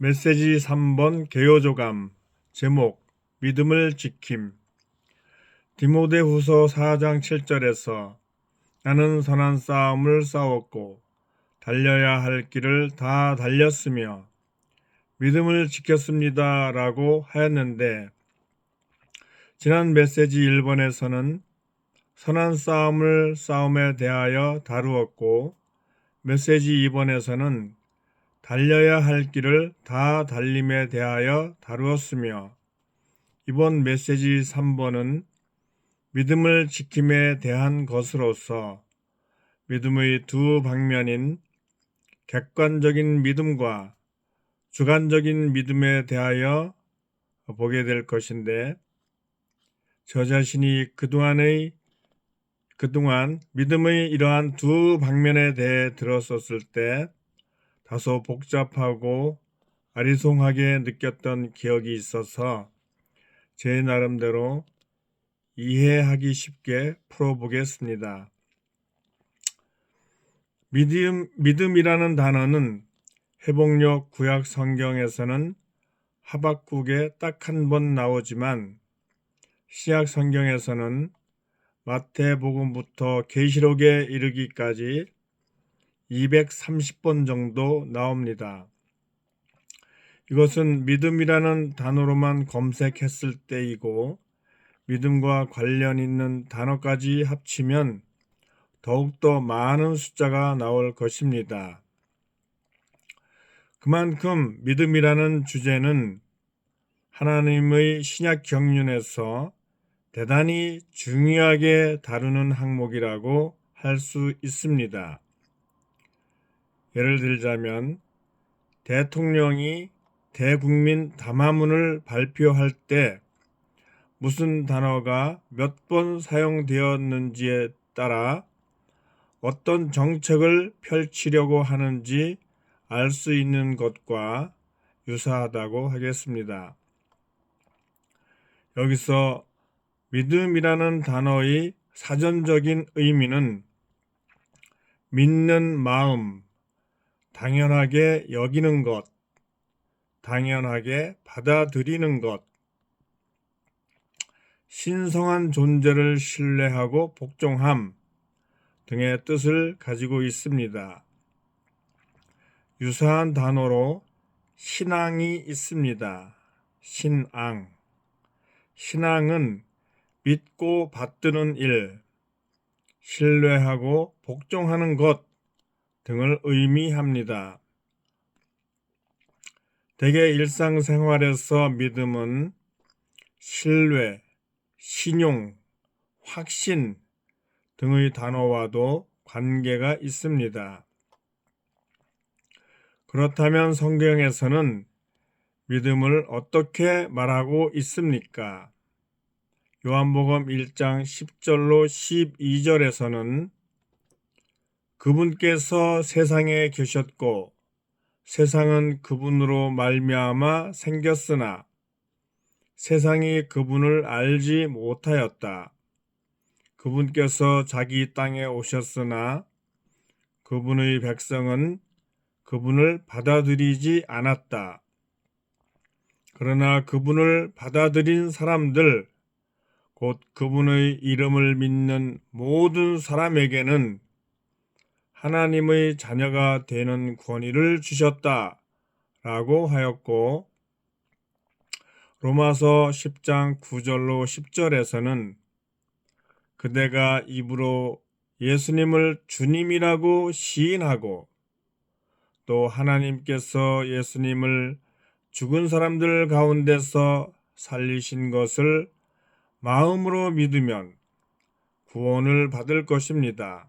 메시지 3번 개요조감 제목 믿음을 지킴 디모데후서 4장 7절에서 나는 선한 싸움을 싸웠고 달려야 할 길을 다 달렸으며 믿음을 지켰습니다 라고 하였는데, 지난 메시지 1번에서는 선한 싸움을 싸움에 대하여 다루었고, 메시지 2번에서는 달려야 할 길을 다 달림에 대하여 다루었으며, 이번 메시지 3번은 믿음을 지킴에 대한 것으로서 믿음의 두 방면인 객관적인 믿음과 주관적인 믿음에 대하여 보게 될 것인데, 저 자신이 그동안 믿음의 이러한 두 방면에 대해 들었었을 때 다소 복잡하고 아리송하게 느꼈던 기억이 있어서 제 나름대로 이해하기 쉽게 풀어보겠습니다. 믿음이라는 단어는 회복력 구약 성경에서는 하박국에 딱 한 번 나오지만, 신약 성경에서는 마태복음부터 계시록에 이르기까지 230번 정도 나옵니다. 이것은 믿음이라는 단어로만 검색했을 때이고, 믿음과 관련 있는 단어까지 합치면 더욱더 많은 숫자가 나올 것입니다. 그만큼 믿음이라는 주제는 하나님의 신약 경륜에서 대단히 중요하게 다루는 항목이라고 할 수 있습니다. 예를 들자면 대통령이 대국민 담화문을 발표할 때 무슨 단어가 몇 번 사용되었는지에 따라 어떤 정책을 펼치려고 하는지 알 수 있는 것과 유사하다고 하겠습니다. 여기서 믿음이라는 단어의 사전적인 의미는 믿는 마음, 당연하게 여기는 것, 당연하게 받아들이는 것, 신성한 존재를 신뢰하고 복종함 등의 뜻을 가지고 있습니다. 유사한 단어로 신앙이 있습니다. 신앙은 믿고 받드는 일, 신뢰하고 복종하는 것 등을 의미합니다. 대개 일상생활에서 믿음은 신뢰, 신용, 확신 등의 단어와도 관계가 있습니다. 그렇다면 성경에서는 믿음을 어떻게 말하고 있습니까? 요한복음 1장 10절로 12절에서는 그분께서 세상에 계셨고 세상은 그분으로 말미암아 생겼으나 세상이 그분을 알지 못하였다. 그분께서 자기 땅에 오셨으나 그분의 백성은 그분을 받아들이지 않았다. 그러나 그분을 받아들인 사람들, 곧 그분의 이름을 믿는 모든 사람에게는 하나님의 자녀가 되는 권위를 주셨다 라고 하였고, 로마서 10장 9절로 10절에서는 그대가 입으로 예수님을 주님이라고 시인하고 또 하나님께서 예수님을 죽은 사람들 가운데서 살리신 것을 마음으로 믿으면 구원을 받을 것입니다.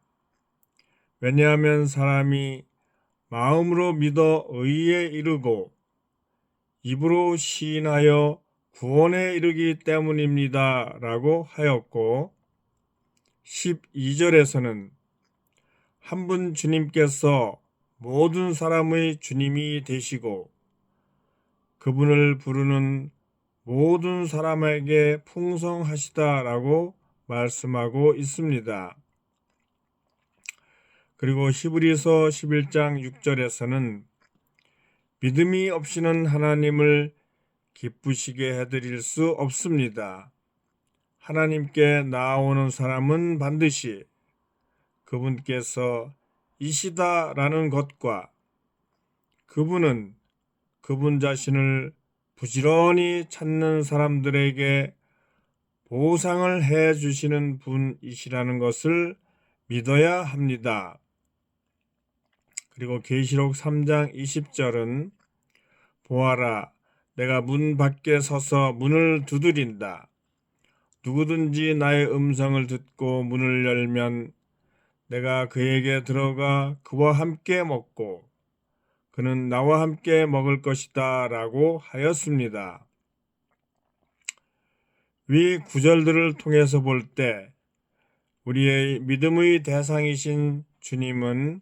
왜냐하면 사람이 마음으로 믿어 의에 이르고 입으로 시인하여 구원에 이르기 때문입니다 라고 하였고, 12절에서는 한 분 주님께서 모든 사람의 주님이 되시고 그분을 부르는 모든 사람에게 풍성하시다라고 말씀하고 있습니다. 그리고 히브리서 11장 6절에서는 믿음이 없이는 하나님을 기쁘시게 해드릴 수 없습니다. 하나님께 나아오는 사람은 반드시 그분께서 이시다라는 것과 그분은 그분 자신을 부지런히 찾는 사람들에게 보상을 해 주시는 분이시라는 것을 믿어야 합니다. 그리고 계시록 3장 20절은 보아라, 내가 문 밖에 서서 문을 두드린다. 누구든지 나의 음성을 듣고 문을 열면 내가 그에게 들어가 그와 함께 먹고 그는 나와 함께 먹을 것이다 라고 하였습니다. 위 구절들을 통해서 볼 때 우리의 믿음의 대상이신 주님은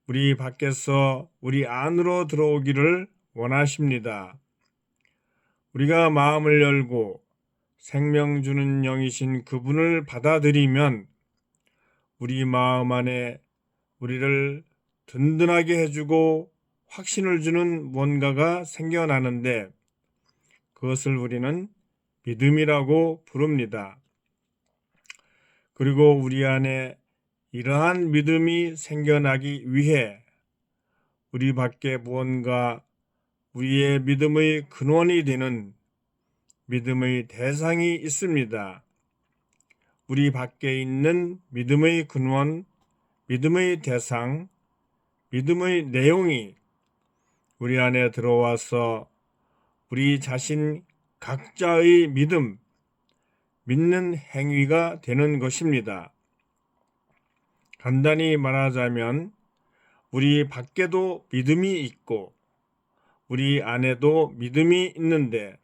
우리 밖에서 우리 안으로 들어오기를 원하십니다. 우리가 마음을 열고 생명 주는 영이신 그분을 받아들이면 우리 마음 안에 우리를 든든하게 해주고 확신을 주는 뭔가가 생겨나는데 그것을 우리는 믿음이라고 부릅니다. 그리고 우리 안에 이러한 믿음이 생겨나기 위해 우리 밖에 무언가 우리의 믿음의 근원이 되는 믿음의 대상이 있습니다. 우리 밖에 있는 믿음의 근원, 믿음의 대상, 믿음의 내용이 우리 안에 들어와서 우리 자신 각자의 믿는 행위가 되는 것입니다. 간단히 말하자면 우리 밖에도 믿음이 있고 우리 안에도 믿음이 있는데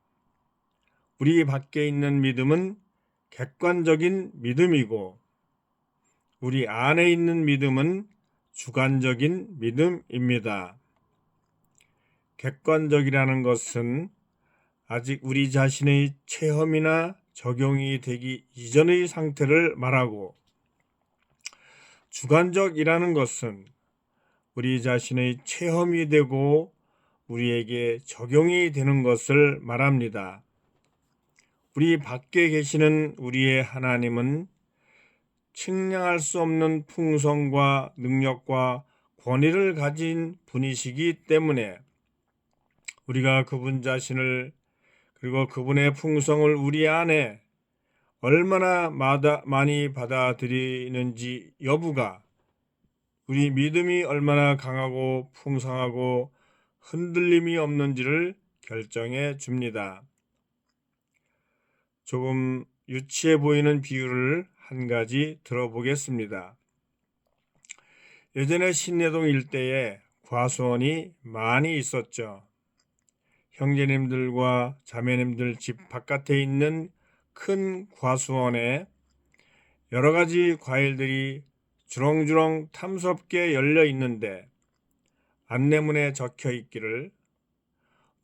우리 밖에 있는 믿음은 객관적인 믿음이고 우리 안에 있는 믿음은 주관적인 믿음입니다. 객관적이라는 것은 아직 우리 자신의 체험이나 적용이 되기 이전의 상태를 말하고 주관적이라는 것은 우리 자신의 체험이 되고 우리에게 적용이 되는 것을 말합니다. 우리 밖에 계시는 우리의 하나님은 측량할 수 없는 풍성과 능력과 권위를 가진 분이시기 때문에 우리가 그분 자신을 그리고 그분의 풍성을 우리 안에 얼마나 많이 받아들이는지 여부가 우리 믿음이 얼마나 강하고 풍성하고 흔들림이 없는지를 결정해 줍니다. 조금 유치해 보이는 비유를 한 가지 들어보겠습니다. 예전에 신내동 일대에 과수원이 많이 있었죠. 형제님들과 자매님들 집 바깥에 있는 큰 과수원에 여러 가지 과일들이 주렁주렁 탐스럽게 열려 있는데 안내문에 적혀 있기를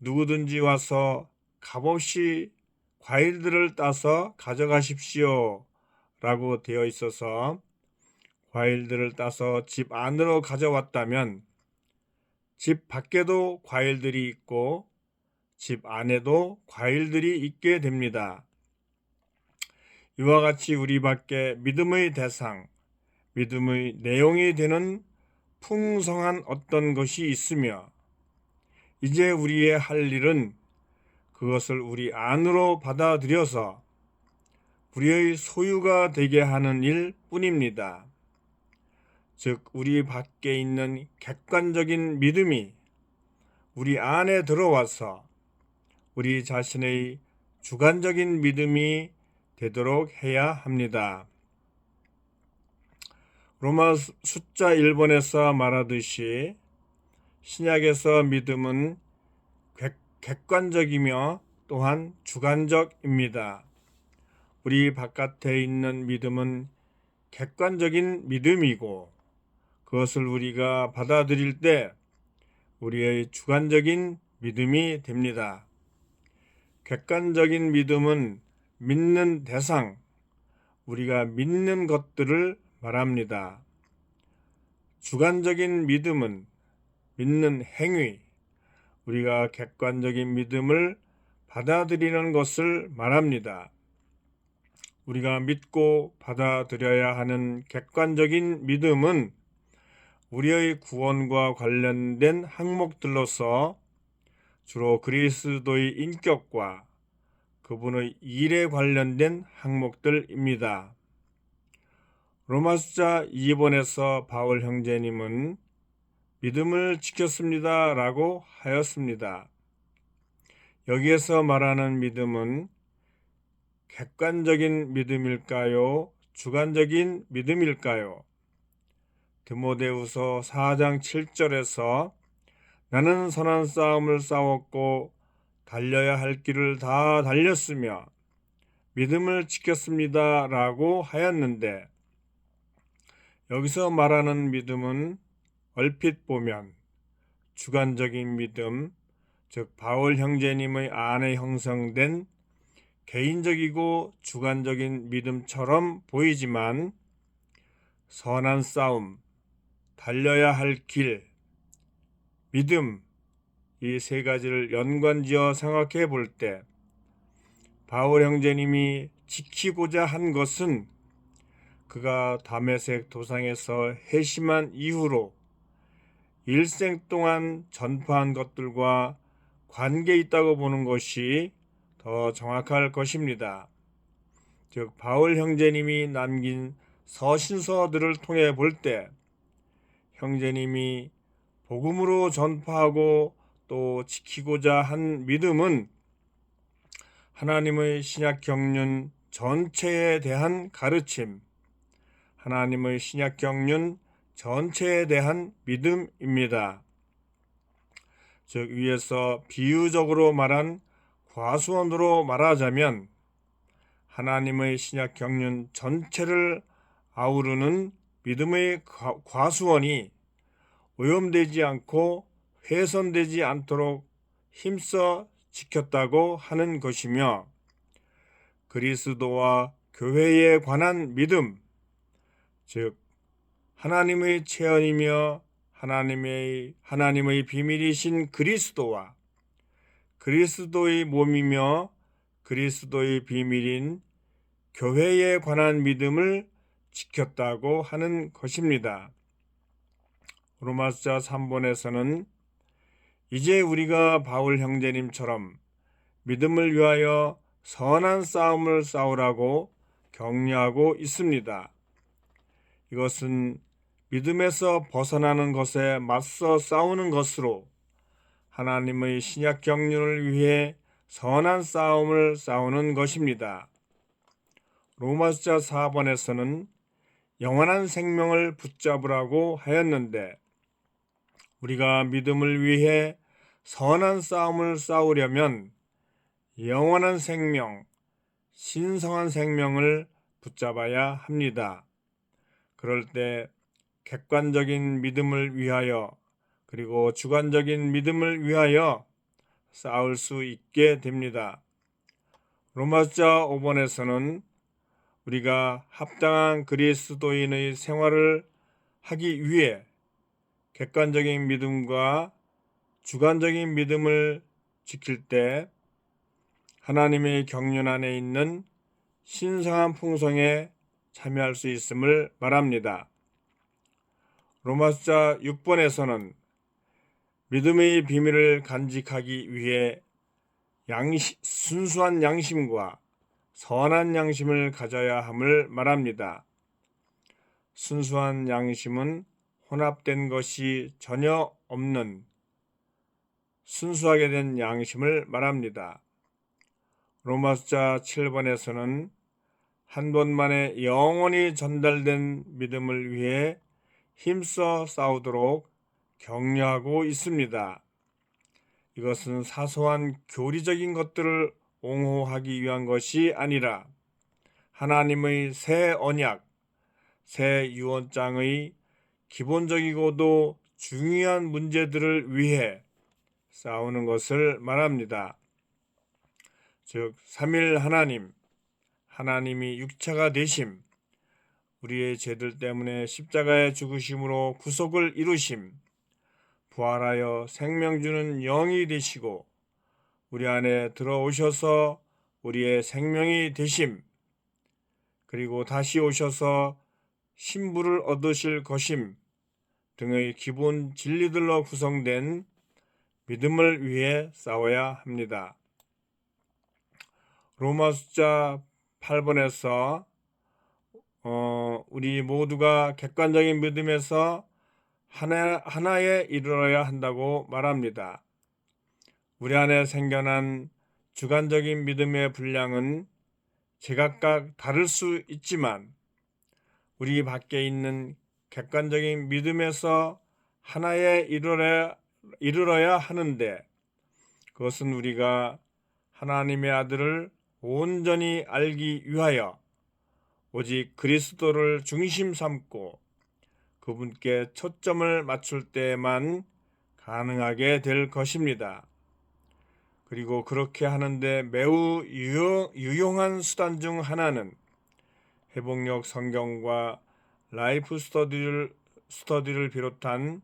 누구든지 와서 값없이 과일들을 따서 가져가십시오 라고 되어 있어서 과일들을 따서 집 안으로 가져왔다면 집 밖에도 과일들이 있고 집 안에도 과일들이 있게 됩니다. 이와 같이 우리 밖에 믿음의 대상, 믿음의 내용이 되는 풍성한 어떤 것이 있으며 이제 우리의 할 일은 그것을 우리 안으로 받아들여서 우리의 소유가 되게 하는 일 뿐입니다. 즉 우리 밖에 있는 객관적인 믿음이 우리 안에 들어와서 우리 자신의 주관적인 믿음이 되도록 해야 합니다. 로마 숫자 1번에서 말하듯이 신약에서 믿음은 객관적이며 또한 주관적입니다. 우리 바깥에 있는 믿음은 객관적인 믿음이고 그것을 우리가 받아들일 때 우리의 주관적인 믿음이 됩니다. 객관적인 믿음은 믿는 대상, 우리가 믿는 것들을 말합니다. 주관적인 믿음은 믿는 행위, 우리가 객관적인 믿음을 받아들이는 것을 말합니다. 우리가 믿고 받아들여야 하는 객관적인 믿음은 우리의 구원과 관련된 항목들로서 주로 그리스도의 인격과 그분의 일에 관련된 항목들입니다. 로마서 2번에서 바울 형제님은 믿음을 지켰습니다 라고 하였습니다. 여기에서 말하는 믿음은 객관적인 믿음일까요? 주관적인 믿음일까요? 디모데후서 4장 7절에서 나는 선한 싸움을 싸웠고 달려야 할 길을 다 달렸으며 믿음을 지켰습니다 라고 하였는데, 여기서 말하는 믿음은 얼핏 보면 주관적인 믿음, 즉 바울 형제님의 안에 형성된 개인적이고 주관적인 믿음처럼 보이지만 선한 싸움, 달려야 할 길, 믿음, 이 세 가지를 연관지어 생각해 볼 때 바울 형제님이 지키고자 한 것은 그가 다메섹 도상에서 회심한 이후로 일생 동안 전파한 것들과 관계 있다고 보는 것이 더 정확할 것입니다. 즉 바울 형제님이 남긴 서신서들을 통해 볼 때 형제님이 복음으로 전파하고 또 지키고자 한 믿음은 하나님의 신약 경륜 전체에 대한 가르침, 하나님의 신약 경륜 전체에 대한 믿음입니다. 즉 위에서 비유적으로 말한 과수원으로 말하자면 하나님의 신약 경륜 전체를 아우르는 믿음의 과수원이 오염되지 않고 훼손되지 않도록 힘써 지켰다고 하는 것이며, 그리스도와 교회에 관한 믿음, 즉 하나님의 체언이며 하나님의 비밀이신 그리스도와 그리스도의 몸이며 그리스도의 비밀인 교회에 관한 믿음을 지켰다고 하는 것입니다. 로마서 3번에서는 이제 우리가 바울 형제님처럼 믿음을 위하여 선한 싸움을 싸우라고 격려하고 있습니다. 이것은 믿음에서 벗어나는 것에 맞서 싸우는 것으로 하나님의 신약 경륜을 위해 선한 싸움을 싸우는 것입니다. 로마서 4번에서는 영원한 생명을 붙잡으라고 하였는데, 우리가 믿음을 위해 선한 싸움을 싸우려면 영원한 생명, 신성한 생명을 붙잡아야 합니다. 그럴 때 객관적인 믿음을 위하여 그리고 주관적인 믿음을 위하여 싸울 수 있게 됩니다. 로마서 5번에서는 우리가 합당한 그리스도인의 생활을 하기 위해 객관적인 믿음과 주관적인 믿음을 지킬 때 하나님의 경륜 안에 있는 신성한 풍성에 참여할 수 있음을 말합니다. 로마서 6번에서는 믿음의 비밀을 간직하기 위해 순수한 양심과 선한 양심을 가져야 함을 말합니다. 순수한 양심은 혼합된 것이 전혀 없는 순수하게 된 양심을 말합니다. 로마서 7번에서는 한 번만에 영원히 전달된 믿음을 위해 힘써 싸우도록 격려하고 있습니다. 이것은 사소한 교리적인 것들을 옹호하기 위한 것이 아니라 하나님의 새 언약, 새 유언장의 기본적이고도 중요한 문제들을 위해 싸우는 것을 말합니다. 즉 삼일 하나님, 하나님이 육체가 되심, 우리의 죄들 때문에 십자가에 죽으심으로 구속을 이루심, 부활하여 생명 주는 영이 되시고 우리 안에 들어오셔서 우리의 생명이 되심, 그리고 다시 오셔서 신부를 얻으실 것임 등의 기본 진리들로 구성된 믿음을 위해 싸워야 합니다. 로마 숫자 8번에서 우리 모두가 객관적인 믿음에서 하나에 이르러야 한다고 말합니다. 우리 안에 생겨난 주관적인 믿음의 분량은 제각각 다를 수 있지만 우리 밖에 있는 객관적인 믿음에서 하나에 이르러야 하는데, 그것은 우리가 하나님의 아들을 온전히 알기 위하여 오직 그리스도를 중심 삼고 그분께 초점을 맞출 때만 가능하게 될 것입니다. 그리고 그렇게 하는데 매우 유용한 수단 중 하나는 회복력 성경과 라이프 스터디를 비롯한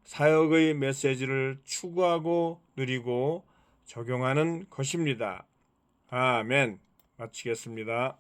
사역의 메시지를 추구하고 누리고 적용하는 것입니다. 아멘. 마치겠습니다.